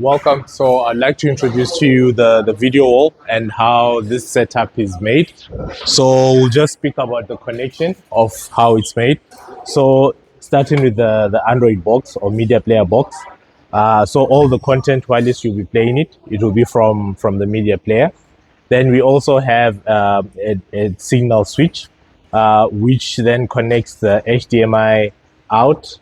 welcome. So I'd like to introduce to you the video wall and how this setup is made. So we'll just speak about the connection of how it's made. So starting with the Android box or media player box. So all the content, while you'll be playing it, it will be from the media player. Then we also have a signal switch, which then connects the HDMI out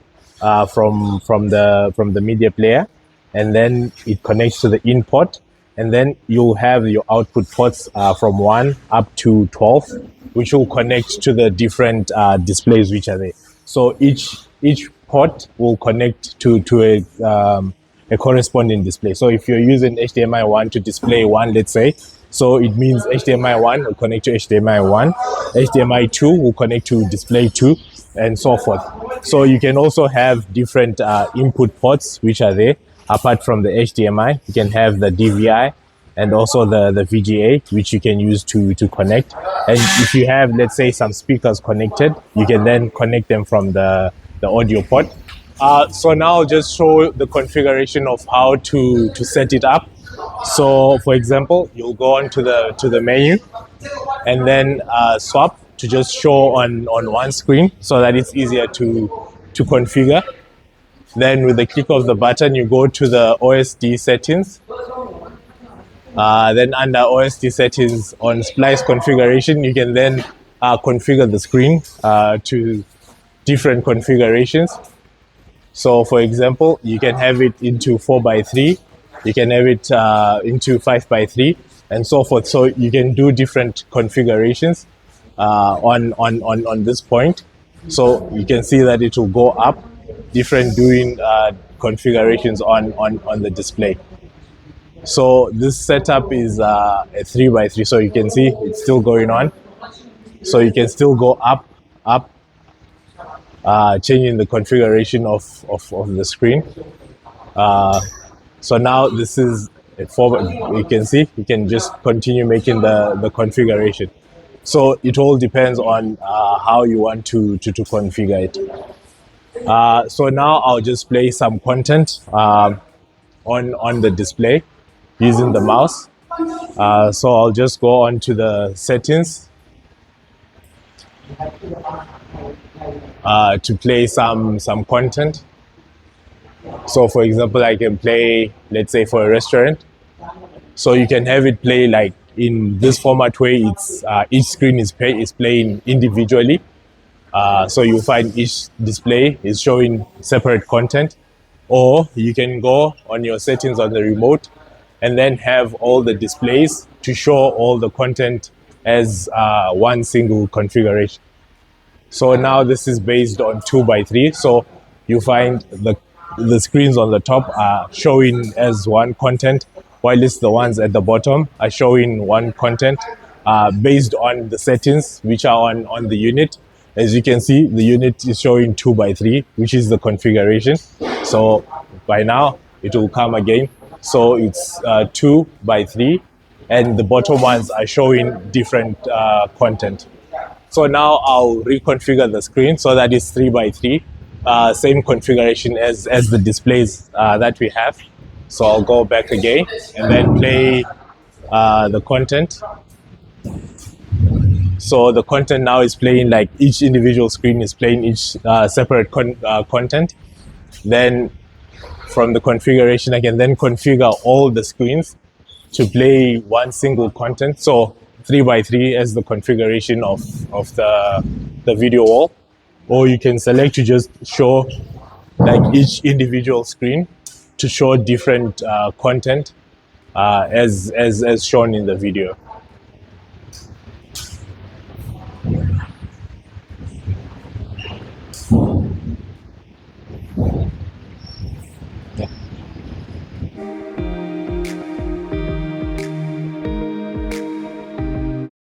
from the media player, and then it connects to the in port, and then you'll have your output ports from 1 up to 12, which will connect to the different displays which are there. So each port will connect to a corresponding display. So if you're using HDMI 1 to display 1, let's say, so it means HDMI 1 will connect to HDMI 1, HDMI 2 will connect to display 2, and so forth. So you can also have different input ports which are there. Apart from the HDMI, you can have the DVI and also the VGA, which you can use to connect. And if you have, let's say, some speakers connected, you can then connect them from the audio port. So now I'll just show the configuration of how to set it up. So for example, you'll go on to the menu and then swap to just show on one screen so that it's easier to configure. Then with the click of the button, you go to the OSD settings. Then under OSD settings on splice configuration, you can then configure the screen to different configurations. So for example, you can have it into 4:3, you can have it into 5:3, and so forth. So you can do different configurations on this point. So you can see that it will go up, different doing configurations on the display. So this setup is a 3:3, so you can see it's still going on. So you can still go up, changing the configuration of the screen. So now this is a 4. You can see you can just continue making the configuration. So it all depends on how you want to configure it. So now I'll just play some content on the display using the mouse. So I'll just go on to the settings to play some content. So for example, I can play, let's say, for a restaurant. So you can have it play like in this format where it's each screen is playing individually. So you find each display is showing separate content, or you can go on your settings on the remote and then have all the displays to show all the content as one single configuration. So now this is based on 2:3. So you find the screens on the top are showing as one content, while the ones at the bottom are showing one content based on the settings which are on the unit. As you can see, the unit is showing 2:3, which is the configuration. So by now it will come again. So it's 2:3, and the bottom ones are showing different content. So now I'll reconfigure the screen so that it's 3:3, same configuration as the displays that we have. So I'll go back again and then play the content. So the content now is playing like each individual screen is playing each separate content. Then from the configuration, I can then configure all the screens to play one single content. So 3:3 as the configuration of the video wall, or you can select to just show like each individual screen to show different content as shown in the video.